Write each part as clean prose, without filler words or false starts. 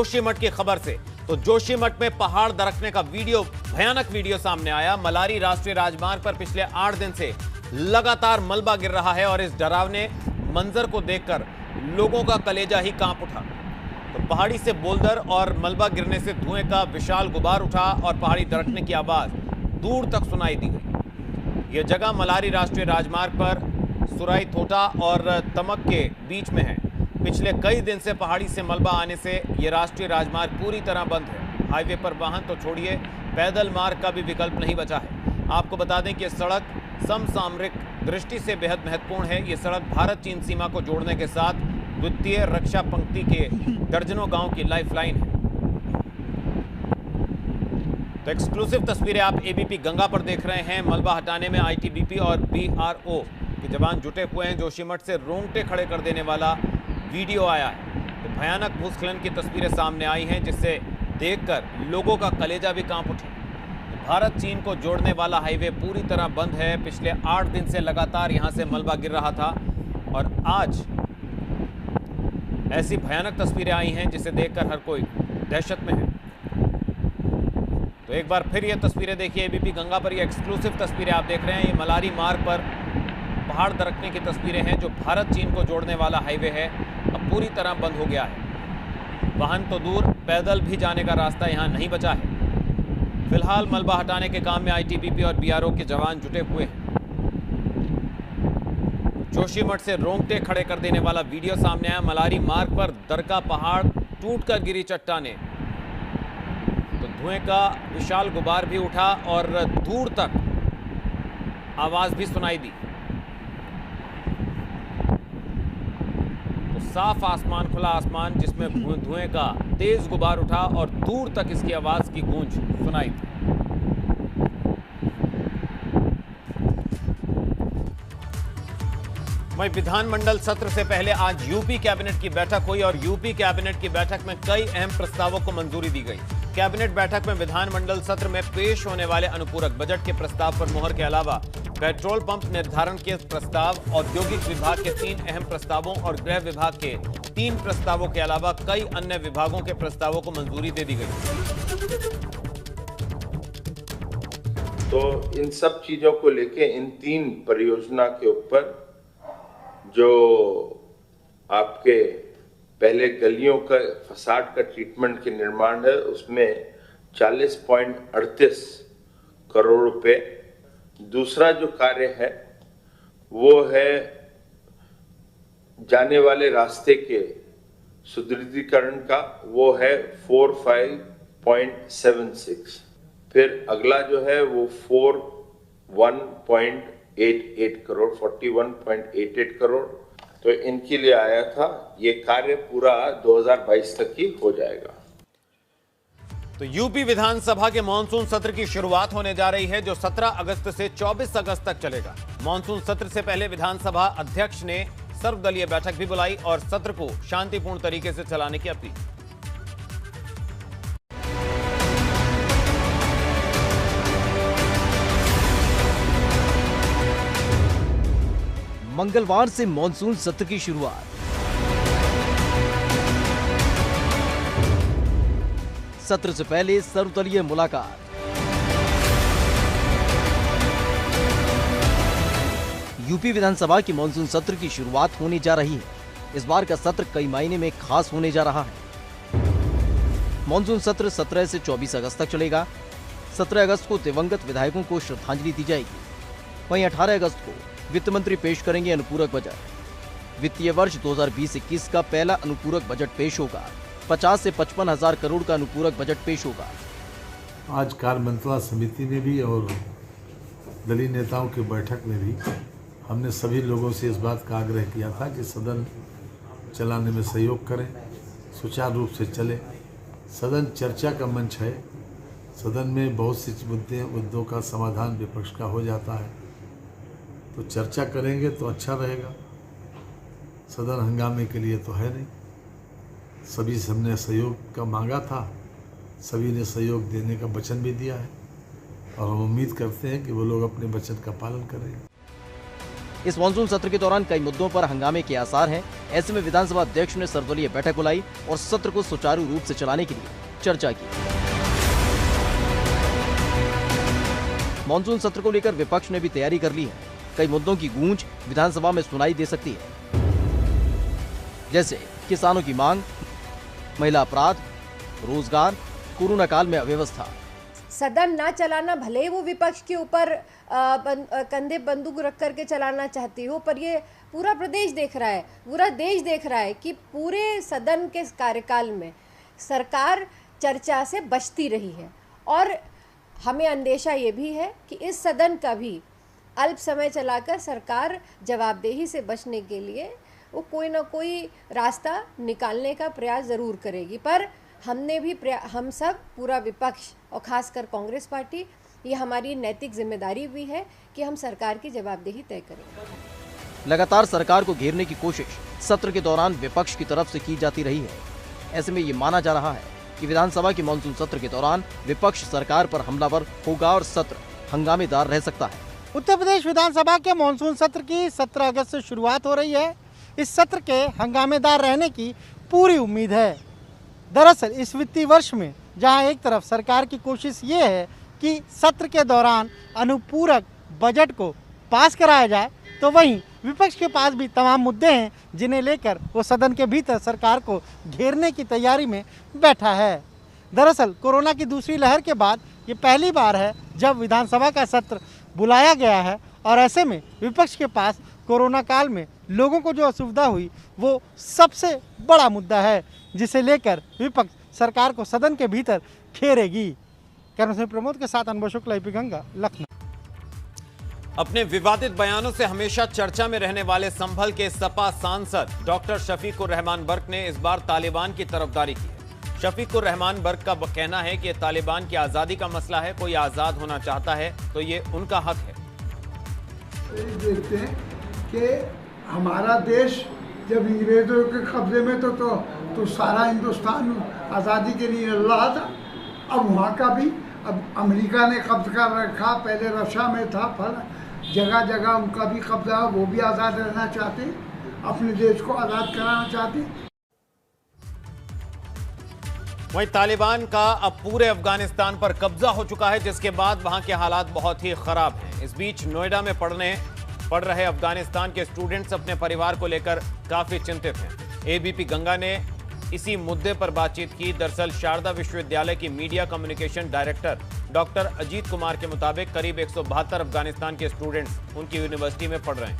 जोशीमठ की खबर से। तो जोशीमठ में पहाड़ दरकने का वीडियो, भयानक वीडियो सामने आया। मलारी राष्ट्रीय राजमार्ग पर पिछले 8 दिन से लगातार मलबा गिर रहा है और इस डरावने मंजर को देखकर लोगों का कलेजा ही कांप उठा। तो पहाड़ी से बोल्डर और मलबा गिरने से धुएं का विशाल गुबार उठा और पहाड़ी दरकने की आवाज दूर तक सुनाई दी गई। यह जगह मलारी राष्ट्रीय राजमार्ग पर सुराई थोटा और तमक के बीच में है। पिछले कई दिन से पहाड़ी से मलबा आने से यह राष्ट्रीय राजमार्ग पूरी तरह बंद है। हाईवे पर वाहन तो छोड़िए, पैदल मार्ग का भी विकल्प नहीं बचा है। आपको बता दें कि यह सड़क समसामरिक दृष्टि से बेहद महत्वपूर्ण है। यह सड़क भारत चीन सीमा को जोड़ने के साथ द्वितीय रक्षा पंक्ति के दर्जनों गांव की लाइफलाइन है। तो एक्सक्लूसिव तस्वीरें आप एबीपी गंगा पर देख रहे हैं। मलबा हटाने में आईटीबीपी और बीआरओ के जवान जुटे हुए हैं। जोशीमठ से रोंगटे खड़े कर देने वाला वीडियो आया है। तो भयानक भूस्खलन की तस्वीरें सामने आई हैं, जिससे देखकर लोगों का कलेजा भी कांप उठा। भारत चीन को जोड़ने वाला हाईवे पूरी तरह बंद है। पिछले 8 दिन से लगातार यहां से मलबा गिर रहा था और आज ऐसी भयानक तस्वीरें आई हैं जिसे देखकर हर कोई दहशत में है। तो एक बार फिर ये तस्वीरें देखिए एबीपी गंगा पर। ये एक्सक्लूसिव तस्वीरें आप देख रहे हैं। ये मलारी मार्ग पर पहाड़ दरकने की तस्वीरें हैं। जो भारत चीन को जोड़ने वाला हाईवे है अब पूरी तरह बंद हो गया है। वाहन तो दूर, पैदल भी जाने का रास्ता यहां नहीं बचा है। फिलहाल मलबा हटाने के काम में आईटीबीपी और बीआरओ के जवान जुटे हुए हैं। जोशीमठ से रोंगटे खड़े कर देने वाला वीडियो सामने आया। मलारी मार्ग पर दरका पहाड़ टूटकर गिरी चट्टानें, तो धुएं का विशाल गुबार भी उठा और दूर तक आवाज भी सुनाई दी। तो साफ आसमान, खुला आसमान जिसमें धुएं का तेज गुबार उठा और दूर तक इसकी आवाज की गूंज सुनाई दी। वहीं विधानमंडल सत्र से पहले आज यूपी कैबिनेट की बैठक हुई और यूपी कैबिनेट की बैठक में कई अहम प्रस्तावों को मंजूरी दी गई। कैबिनेट बैठक में विधानमंडल सत्र में पेश होने वाले अनुपूरक बजट के प्रस्ताव पर मुहर के अलावा पेट्रोल पंप निर्धारण के प्रस्ताव, औद्योगिक विभाग के 3 अहम प्रस्तावों और गृह विभाग के 3 प्रस्तावों के अलावा कई अन्य विभागों के प्रस्तावों को मंजूरी दे दी गई। तो इन सब चीजों को लेके इन 3 परियोजना के ऊपर जो आपके पहले गलियों का फसाड का ट्रीटमेंट के निर्माण है उसमें 40.38 करोड़ रुपए। दूसरा जो कार्य है वो है जाने वाले रास्ते के सुदृढ़ीकरण का, वो है 45.76। फिर अगला जो है वो 41.88 करोड़ 41.88 करोड़। तो इनके लिए आया था। ये कार्य पूरा 2022 तक ही हो जाएगा। तो यूपी विधानसभा के मानसून सत्र की शुरुआत होने जा रही है, जो 17 अगस्त से 24 अगस्त तक चलेगा। मानसून सत्र से पहले विधानसभा अध्यक्ष ने सर्वदलीय बैठक भी बुलाई और सत्र को शांतिपूर्ण तरीके से चलाने की अपील। मंगलवार से मानसून सत्र की शुरुआत। सत्र से पहले सर्वदलीय मुलाकात। यूपी विधानसभा की मानसून सत्र की शुरुआत होने जा रही है। इस बार का सत्र कई मायने में खास होने जा रहा है। मानसून सत्र 17 से 24 अगस्त तक चलेगा। 17 अगस्त को दिवंगत विधायकों को श्रद्धांजलि दी जाएगी। वहीं 18 अगस्त को वित्त मंत्री पेश करेंगे अनुपूरक बजट। वित्तीय वर्ष 2020-21 का पहला अनुपूरक बजट पेश होगा। 50 से 55 हजार करोड़ का अनुपूरक बजट पेश होगा। आज कार्य मंत्रणा समिति में भी और दलीय नेताओं की बैठक में भी हमने सभी लोगों से इस बात का आग्रह किया था कि सदन चलाने में सहयोग करें, सुचारू रूप से चले। सदन चर्चा का मंच है। सदन में बहुत सी मुद्दों का समाधान विपक्ष का हो जाता है, तो चर्चा करेंगे तो अच्छा रहेगा। सदन हंगामे के लिए तो है नहीं। सभी से हमने सहयोग का मांगा था, सभी ने सहयोग देने का वचन भी दिया है और हम उम्मीद करते हैं कि वो लोग अपने वचन का पालन करेंगे। इस मानसून सत्र के दौरान कई मुद्दों पर हंगामे के आसार हैं। ऐसे में विधानसभा अध्यक्ष ने सर्वदलीय बैठक बुलाई और सत्र को सुचारू रूप से चलाने के लिए चर्चा की। मानसून सत्र को लेकर विपक्ष ने भी तैयारी कर ली है। कई मुद्दों की गूंज विधानसभा में सुनाई दे सकती है, जैसे किसानों की मांग, महिला अपराध, रोजगार, कोरोना काल में अव्यवस्था। सदन ना चलाना, भले ही वो विपक्ष के ऊपर कंधे बंदूक रख करके चलाना चाहती हो, पर ये पूरा प्रदेश देख रहा है, पूरा देश देख रहा है कि पूरे सदन के कार्यकाल में सरकार चर्चा से बचती रही है। और हमें अंदेशा ये भी है कि इस सदन का भी अल्प समय चलाकर सरकार जवाबदेही से बचने के लिए वो कोई ना कोई रास्ता निकालने का प्रयास ज़रूर करेगी। पर हमने भी हम सब पूरा विपक्ष और खासकर कांग्रेस पार्टी, ये हमारी नैतिक जिम्मेदारी भी है कि हम सरकार की जवाबदेही तय करें। लगातार सरकार को घेरने की कोशिश सत्र के दौरान विपक्ष की तरफ से की जाती रही है। ऐसे में ये माना जा रहा है कि विधानसभा के मानसून सत्र के दौरान विपक्ष सरकार पर हमलावर होगा और सत्र हंगामेदार रह सकता है। उत्तर प्रदेश विधानसभा के मानसून सत्र की 17 अगस्त से शुरुआत हो रही है। इस सत्र के हंगामेदार रहने की पूरी उम्मीद है। दरअसल इस वित्तीय वर्ष में जहां एक तरफ सरकार की कोशिश ये है कि सत्र के दौरान अनुपूरक बजट को पास कराया जाए, तो वहीं विपक्ष के पास भी तमाम मुद्दे हैं जिन्हें लेकर वो सदन के भीतर सरकार को घेरने की तैयारी में बैठा है। दरअसल कोरोना की दूसरी लहर के बाद ये पहली बार है जब विधानसभा का सत्र बुलाया गया है, और ऐसे में विपक्ष के पास कोरोना काल में लोगों को जो असुविधा हुई वो सबसे बड़ा मुद्दा है, जिसे लेकर विपक्ष सरकार को सदन के भीतर घेरेगी। कैमरा से प्रमोद के साथ अनुभव शुक्ला, एबीपी गंगा, लखनऊ। अपने विवादित बयानों से हमेशा चर्चा में रहने वाले संभल के सपा सांसद डॉक्टर शफीकुर रहमान बर्क ने इस बार तालिबान की तरफदारी की है। शफीकुर रहमान बर्क का कहना है कि यह तालिबान की आजादी का मसला है। कोई आजाद होना चाहता है तो ये उनका हक है। देखते हैं कि हमारा देश जब अंग्रेजों के कब्जे में तो सारा हिंदुस्तान आज़ादी के लिए लड़ रहा था। अब वहाँ का भी, अब अमेरिका ने कब्जा कर रखा, पहले रशिया में था, फल जगह जगह उनका भी कब्जा, वो भी आज़ाद रहना चाहते, अपने देश को आज़ाद कराना चाहते। वहीं तालिबान का अब पूरे अफगानिस्तान पर कब्जा हो चुका है, जिसके बाद वहां के हालात बहुत ही खराब हैं। इस बीच नोएडा में पढ़ रहे अफगानिस्तान के स्टूडेंट्स अपने परिवार को लेकर काफी चिंतित हैं। एबीपी गंगा ने इसी मुद्दे पर बातचीत की। दरअसल शारदा विश्वविद्यालय की media communication director doctor Ajit Kumar के मुताबिक करीब 172 अफगानिस्तान के स्टूडेंट्स उनकी यूनिवर्सिटी में पढ़ रहे हैं।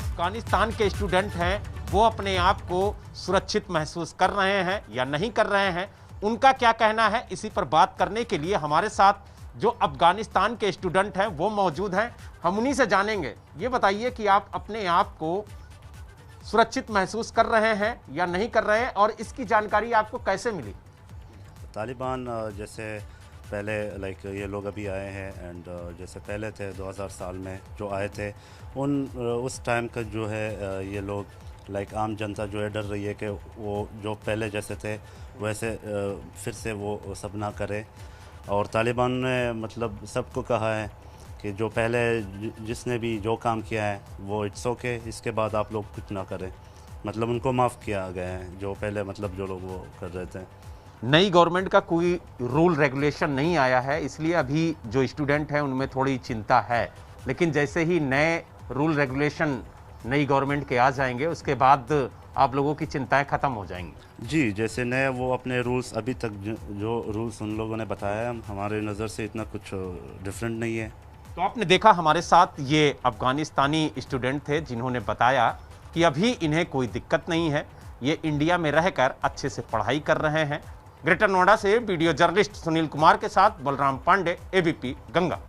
अफगानिस्तान के स्टूडेंट हैं, वो अपने आप को सुरक्षित महसूस कर रहे हैं या नहीं कर रहे हैं, उनका क्या कहना है, इसी पर बात करने के लिए हमारे साथ जो अफगानिस्तान के स्टूडेंट हैं वो मौजूद हैं। हम उन्हीं से जानेंगे। ये बताइए कि आप अपने आप को सुरक्षित महसूस कर रहे हैं या नहीं कर रहे हैं, और इसकी जानकारी आपको कैसे मिली? तालिबान जैसे पहले ये लोग अभी आए हैं, एंड जैसे पहले थे 2000 साल में जो आए थे, उस टाइम का जो है ये लोग आम जनता जो है डर रही है कि वो जो पहले जैसे थे वैसे फिर से वो सब ना करे। और तालिबान ने मतलब सबको कहा है कि जो पहले जिसने भी जो काम किया है वो इट्स ओके, इसके बाद आप लोग कुछ ना करें। मतलब उनको माफ़ किया गया है जो पहले मतलब जो लोग वो कर रहे थे। नई गवर्नमेंट का कोई रूल रेगुलेशन नहीं आया है, इसलिए अभी जो स्टूडेंट हैं उनमें थोड़ी चिंता है। लेकिन जैसे ही नए रूल रेगुलेशन नई गवर्नमेंट के आ जाएंगे, उसके बाद आप लोगों की चिंताएं खत्म हो जाएंगी। जी, जैसे नए वो अपने रूल्स अभी तक जो रूल्स उन लोगों ने बताया, हमारे नज़र से इतना कुछ डिफरेंट नहीं है। तो आपने देखा हमारे साथ ये अफगानिस्तानी स्टूडेंट थे जिन्होंने बताया कि अभी इन्हें कोई दिक्कत नहीं है, ये इंडिया में रहकर अच्छे से पढ़ाई कर रहे हैं। ग्रेटर नोएडा से वीडियो जर्नलिस्ट सुनील कुमार के साथ बलराम पांडे, एबीपी गंगा।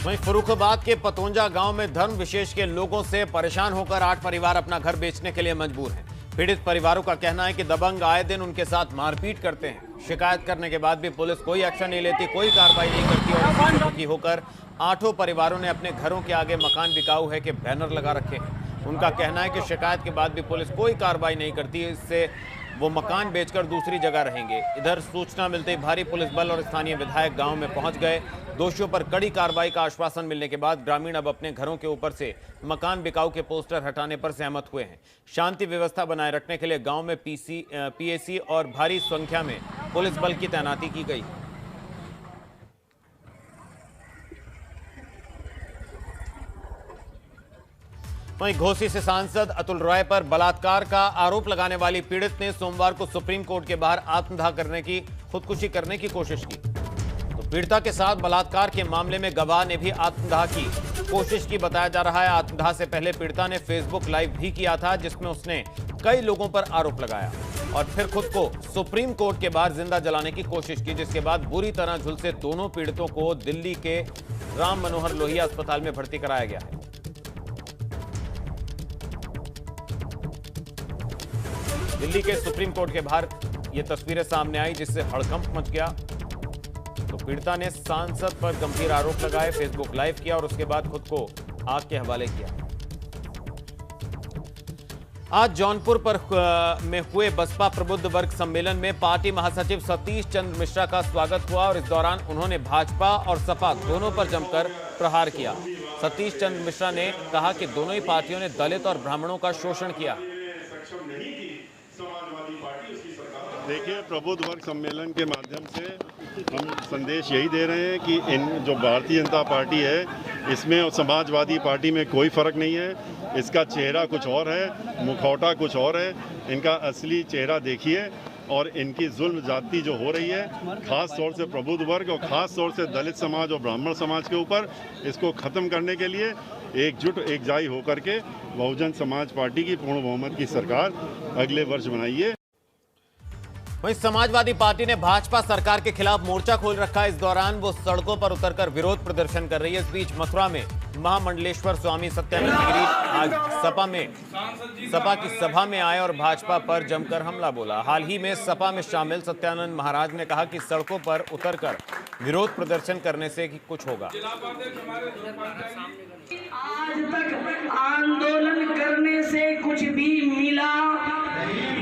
वहीं फर्रुखाबाद के पतोंजा गांव में धर्म विशेष के लोगों से परेशान होकर 8 परिवार अपना घर बेचने के लिए मजबूर हैं। पीड़ित परिवारों का कहना है कि दबंग आए दिन उनके साथ मारपीट करते हैं। शिकायत करने के बाद भी पुलिस कोई एक्शन नहीं लेती, कोई कार्रवाई नहीं करती और इसी से दुखी होकर 8 परिवारों ने अपने घरों के आगे मकान बिकाऊ है के बैनर लगा रखे हैं। उनका कहना है कि शिकायत के बाद भी पुलिस कोई कार्रवाई नहीं करती, इससे वो मकान बेचकर दूसरी जगह रहेंगे। इधर सूचना मिलते ही भारी पुलिस बल और स्थानीय विधायक गांव में पहुंच गए। दोषियों पर कड़ी कार्रवाई का आश्वासन मिलने के बाद ग्रामीण अब अपने घरों के ऊपर से मकान बिकाऊ के पोस्टर हटाने पर सहमत हुए हैं। शांति व्यवस्था बनाए रखने के लिए गांव में पीएसी और भारी संख्या में पुलिस बल की तैनाती की गई। वहीं घोसी से सांसद अतुल रॉय पर बलात्कार का आरोप लगाने वाली पीड़ित ने सोमवार को सुप्रीम कोर्ट के बाहर आत्मदाह करने की खुदकुशी करने की कोशिश की। तो पीड़िता के साथ बलात्कार के मामले में गवाह ने भी आत्मदाह की कोशिश की बताया जा रहा है। आत्मदाह से पहले पीड़िता ने फेसबुक लाइव भी किया था, जिसमें उसने कई लोगों पर आरोप लगाया और फिर खुद को सुप्रीम कोर्ट के बाहर जिंदा जलाने की कोशिश की, जिसके बाद बुरी तरह झुलसे दोनों पीड़ितों को दिल्ली के राम मनोहर लोहिया अस्पताल में भर्ती कराया गया है। दिल्ली के सुप्रीम कोर्ट के बाहर ये तस्वीरें सामने आई, जिससे हड़कंप मच गया। तो पीड़िता ने सांसद पर गंभीर आरोप लगाए, फेसबुक लाइव किया और उसके बाद खुद को आग के हवाले किया। आज जौनपुर में हुए बसपा प्रबुद्ध वर्ग सम्मेलन में पार्टी महासचिव सतीश चंद्र मिश्रा का स्वागत हुआ और इस दौरान उन्होंने भाजपा और सपा दोनों पर जमकर प्रहार किया। सतीश चंद्र मिश्रा ने कहा कि दोनों ही पार्टियों ने दलित और ब्राह्मणों का शोषण किया। देखिए, प्रबुद्ध वर्ग सम्मेलन के माध्यम से हम संदेश यही दे रहे हैं कि इन जो भारतीय जनता पार्टी है, इसमें और समाजवादी पार्टी में कोई फ़र्क नहीं है। इसका चेहरा कुछ और है, मुखौटा कुछ और है। इनका असली चेहरा देखिए और इनकी जुल्म जाति जो हो रही है, ख़ास तौर से प्रबुद्ध वर्ग और ख़ास तौर से दलित समाज और ब्राह्मण समाज के ऊपर, इसको ख़त्म करने के लिए एकजुट एकजाई होकर के बहुजन समाज पार्टी की पूर्ण बहुमत की सरकार अगले वर्ष बनाइए। वहीं समाजवादी पार्टी ने भाजपा सरकार के खिलाफ मोर्चा खोल रखा है। इस दौरान वो सड़कों पर उतरकर विरोध प्रदर्शन कर रही है। इस बीच मथुरा में महामंडलेश्वर स्वामी सत्यानंद गिरी आज सपा की सभा में आए और भाजपा पर जमकर हमला बोला। हाल ही में सपा में शामिल सत्यानंद महाराज ने कहा कि सड़कों पर उतरकर विरोध प्रदर्शन करने से कुछ होगा। आज तक आंदोलन करने से कुछ भी मिला,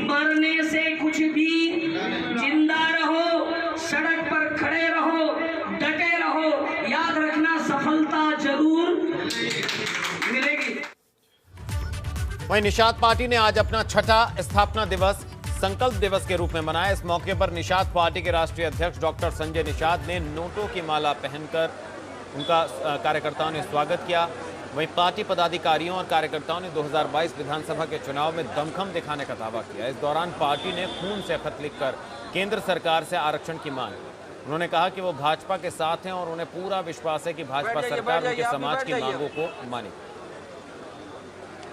मरने से कुछ भी, जिंदा रहो, सड़क पर खड़े रहो, डटे रहो, याद रखना सफलता जरूर मिलेगी। वहीं निषाद पार्टी ने आज अपना छठा स्थापना दिवस संकल्प दिवस के रूप में मनाया। इस मौके पर निषाद पार्टी के राष्ट्रीय अध्यक्ष डॉक्टर संजय निषाद ने नोटों की माला पहनकर उनका कार्यकर्ताओं ने स्वागत किया। वहीं पार्टी पदाधिकारियों और कार्यकर्ताओं ने 2022 विधानसभा के चुनाव में दमखम दिखाने का दावा किया। इस दौरान पार्टी ने खून से खत लिखकर केंद्र सरकार से आरक्षण की मांग की। उन्होंने कहा कि वो भाजपा के साथ हैं और उन्हें पूरा विश्वास है कि भाजपा सरकार उनके समाज की मांगों को मानेगी।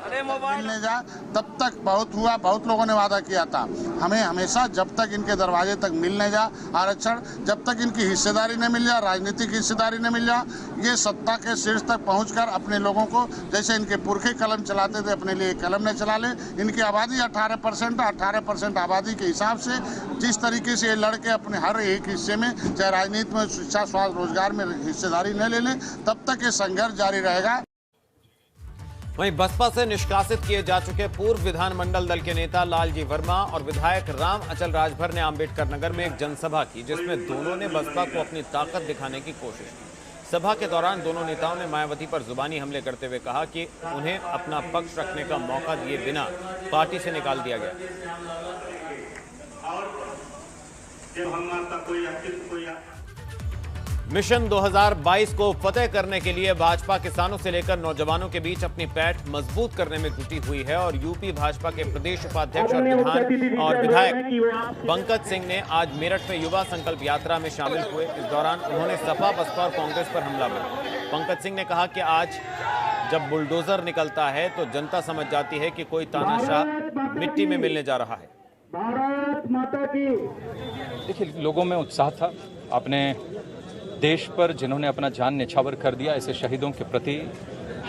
मिलने जा तब तक बहुत हुआ, बहुत लोगों ने वादा किया था। हमें हमेशा जब तक इनके दरवाजे तक मिलने जा आरक्षण, जब तक इनकी हिस्सेदारी न मिल जाए, राजनीतिक हिस्सेदारी न मिल जाए, ये सत्ता के शीर्ष तक पहुंचकर अपने लोगों को, जैसे इनके पुरखे कलम चलाते थे, अपने लिए कलम न चला ले। इनकी आबादी 18% आबादी के हिसाब से जिस तरीके से ये लड़के अपने हर एक हिस्से में, चाहे राजनीति में, शिक्षा, स्वास्थ्य, रोजगार में हिस्सेदारी न ले लें, तब तक ये संघर्ष जारी रहेगा। वहीं बसपा से निष्कासित किए जा चुके पूर्व विधानमंडल दल के नेता लालजी वर्मा और विधायक राम अचल राजभर ने अंबेडकर नगर में एक जनसभा की, जिसमें दोनों ने बसपा को अपनी ताकत दिखाने की कोशिश की। सभा के दौरान दोनों नेताओं ने मायावती पर जुबानी हमले करते हुए कहा कि उन्हें अपना पक्ष रखने का मौका दिए बिना पार्टी से निकाल दिया गया। मिशन 2022 को फतेह करने के लिए भाजपा किसानों से लेकर नौजवानों के बीच अपनी पैठ मजबूत करने में जुटी हुई है और यूपी भाजपा के प्रदेश उपाध्यक्ष और विधायक पंकज सिंह ने आज मेरठ में युवा संकल्प यात्रा में शामिल हुए। इस दौरान उन्होंने सपा, बसपा और कांग्रेस पर हमला बोला। पंकज सिंह ने कहा कि आज जब बुलडोजर निकलता है तो जनता समझ जाती है कि कोई तानाशाह मिट्टी में मिलने जा रहा है। भारत माता की। देखिए, लोगों में उत्साह था अपने देश पर जिन्होंने अपना जान न्यौछावर कर दिया। ऐसे शहीदों के प्रति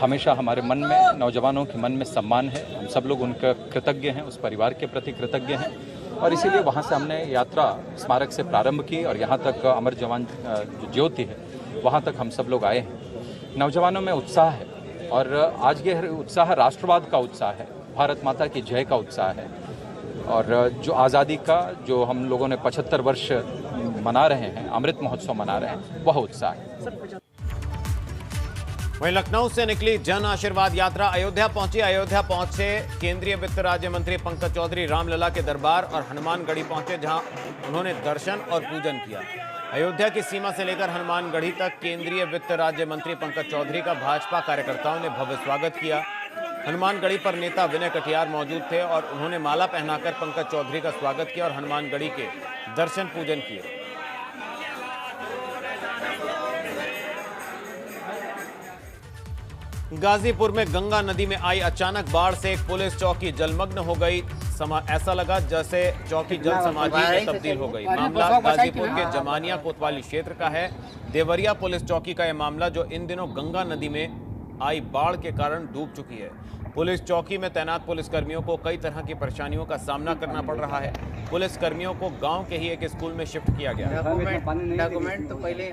हमेशा हमारे मन में, नौजवानों के मन में सम्मान है। हम सब लोग उनका कृतज्ञ हैं, उस परिवार के प्रति कृतज्ञ हैं और इसीलिए वहाँ से हमने यात्रा स्मारक से प्रारंभ की और यहाँ तक अमर जवान जो ज्योति है वहाँ तक हम सब लोग आए हैं। नौजवानों में उत्साह है और आज ये उत्साह राष्ट्रवाद का उत्साह है, भारत माता की जय का उत्साह है। और जो आज़ादी का जो हम लोगों ने 75 वर्ष मना रहे हैं, अमृत महोत्सव मना रहे हैं, वह उत्साह है। वहीं लखनऊ से निकली जन आशीर्वाद यात्रा अयोध्या पहुंची। अयोध्या पहुंचे केंद्रीय वित्त राज्य मंत्री पंकज चौधरी रामलला के दरबार और हनुमानगढ़ी पहुंचे, जहां उन्होंने दर्शन और पूजन किया। अयोध्या की सीमा से लेकर हनुमानगढ़ी तक केंद्रीय वित्त राज्य मंत्री पंकज चौधरी का भाजपा कार्यकर्ताओं ने भव्य स्वागत किया। हनुमानगढ़ी पर नेता विनय कटियार मौजूद थे और उन्होंने माला पहनाकर पंकज चौधरी का स्वागत किया और हनुमानगढ़ी के दर्शन पूजन किए। गाजीपुर में गंगा नदी में आई अचानक बाढ़ से एक पुलिस चौकी जलमग्न हो गई। ऐसा लगा जैसे चौकी जल समाधि में तब्दील हो गई। मामला गाजीपुर के जमानिया कोतवाली क्षेत्र का है। देवरिया पुलिस चौकी का यह मामला, जो इन दिनों गंगा नदी में आई बाढ़ के कारण डूब चुकी है। पुलिस चौकी में तैनात पुलिसकर्मियों को कई तरह की परेशानियों का सामना करना पड़ रहा है। पुलिसकर्मियों को गांव के ही एक स्कूल में शिफ्ट किया गया। डॉक्यूमेंट तो पहले।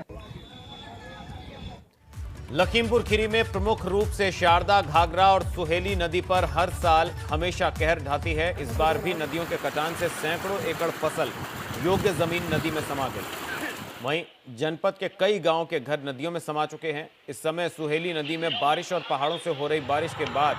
लखीमपुर खीरी में प्रमुख रूप से शारदा, घाघरा और सुहेली नदी पर हर साल हमेशा कहर ढाती है। इस बार भी नदियों के कटान से सैकड़ों एकड़ फसल योग्य जमीन नदी में समा गई। वहीं जनपद के कई गांवों के घर नदियों में समा चुके हैं। इस समय सुहेली नदी में बारिश और पहाड़ों से हो रही बारिश के बाद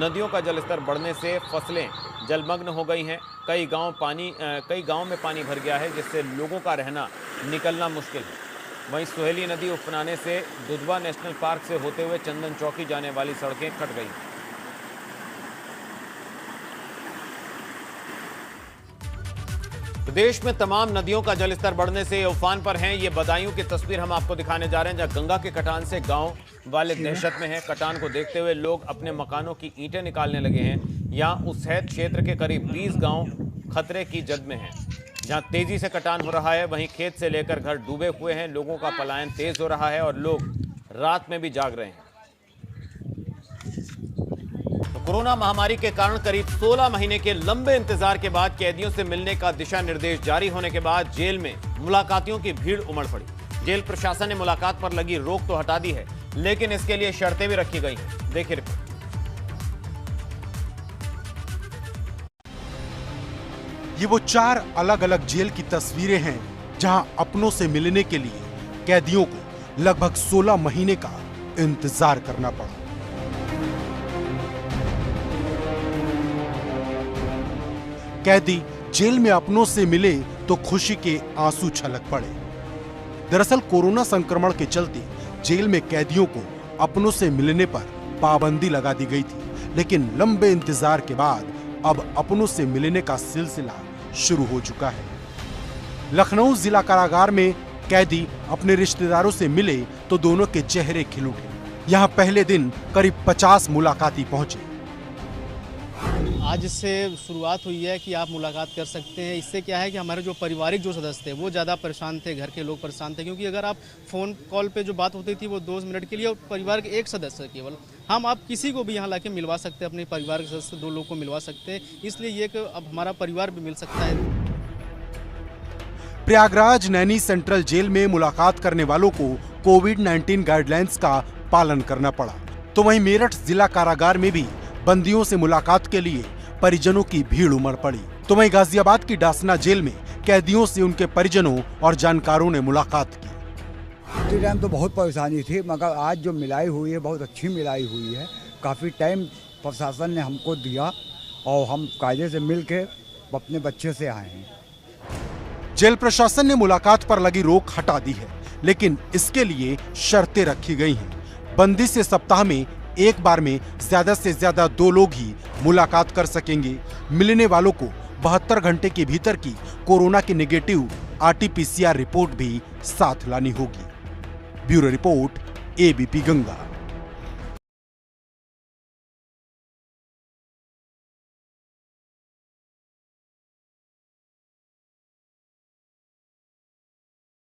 नदियों का जलस्तर बढ़ने से फसलें जलमग्न हो गई हैं। कई गांव में पानी भर गया है, जिससे लोगों का रहना निकलना मुश्किल है। वहीं सुहेली नदी उफनाने से दुधवा नेशनल पार्क से होते हुए चंदन चौकी जाने वाली सड़कें कट गई। प्रदेश में तमाम नदियों का जलस्तर बढ़ने से उफान पर हैं। ये बदायूं की तस्वीर हम आपको दिखाने जा रहे हैं, जहां गंगा के कटान से गांव वाले दहशत में हैं। कटान को देखते हुए लोग अपने मकानों की ईंटें निकालने लगे हैं। यहां उसहैद क्षेत्र के करीब 20 गांव खतरे की जद में हैं, जहां तेजी से कटान हो रहा है। वहीं खेत से लेकर घर डूबे हुए हैं। लोगों का पलायन तेज हो रहा है और लोग रात में भी जाग रहे हैं। तो कोरोना महामारी के कारण करीब 16 महीने के लंबे इंतजार के बाद कैदियों से मिलने का दिशा निर्देश जारी होने के बाद जेल में मुलाकातियों की भीड़ उमड़ पड़ी। जेल प्रशासन ने मुलाकात पर लगी रोक तो हटा दी है, लेकिन इसके लिए शर्तें भी रखी गई हैं। देखिए रिपोर्ट। ये वो 4 अलग अलग जेल की तस्वीरें हैं, जहां अपनों से मिलने के लिए कैदियों को लगभग 16 महीने का इंतजार करना पड़ा। कैदी जेल में अपनों से मिले तो खुशी के आंसू छलक पड़े। दरअसल कोरोना संक्रमण के चलते जेल में कैदियों को अपनों से मिलने पर पाबंदी लगा दी गई थी, लेकिन लंबे इंतजार के बाद अब अपनों से मिलने का सिलसिला शुरू हो चुका है। लखनऊ जिला कारागार में कैदी अपने रिश्तेदारों से मिले तो दोनों के चेहरे खिल उठे। यहाँ पहले दिन करीब 50 मुलाकाती पहुंचे। आज से शुरुआत हुई है कि आप मुलाकात कर सकते हैं। इससे क्या है कि हमारे जो पारिवारिक जो सदस्य थे वो ज़्यादा परेशान थे, घर के लोग परेशान थे, क्योंकि अगर आप फ़ोन कॉल पे जो बात होती थी वो 2 मिनट के लिए, और परिवार के एक सदस्य केवल हम आप किसी को भी यहाँ लाके मिलवा सकते हैं, अपने परिवार के सदस्य 2 लोग को मिलवा सकते हैं। इसलिए ये कि अब हमारा परिवार भी मिल सकता है। प्रयागराज नैनी सेंट्रल जेल में मुलाकात करने वालों को कोविड-19 गाइडलाइंस का पालन करना पड़ा, तो वहीं मेरठ जिला कारागार में भी बंदियों से मुलाकात के लिए परिजनों की भीड़ उमड़ पड़ी। तो वहीं गाजियाबाद की डासना जेल में कैदियों से उनके परिजनों और जानकारों ने मुलाकात की। उसी टाइम तो बहुत परेशानी थी, मगर आज जो मिलाई हुई है बहुत अच्छी मिलाई हुई है। काफ़ी टाइम प्रशासन ने हमको दिया और हम कायदे से मिल के अपने बच्चे से आए हैं। जेल प्रशासन ने मुलाकात पर लगी रोक हटा दी है, लेकिन इसके लिए शर्तें रखी गई हैं। बंदी से सप्ताह में एक बार में ज्यादा से ज्यादा 2 लोग ही मुलाकात कर सकेंगे। मिलने वालों को 72 घंटे के भीतर की कोरोना की नेगेटिव RT-PCR रिपोर्ट भी साथ लानी होगी। Bureau report, ABP Ganga.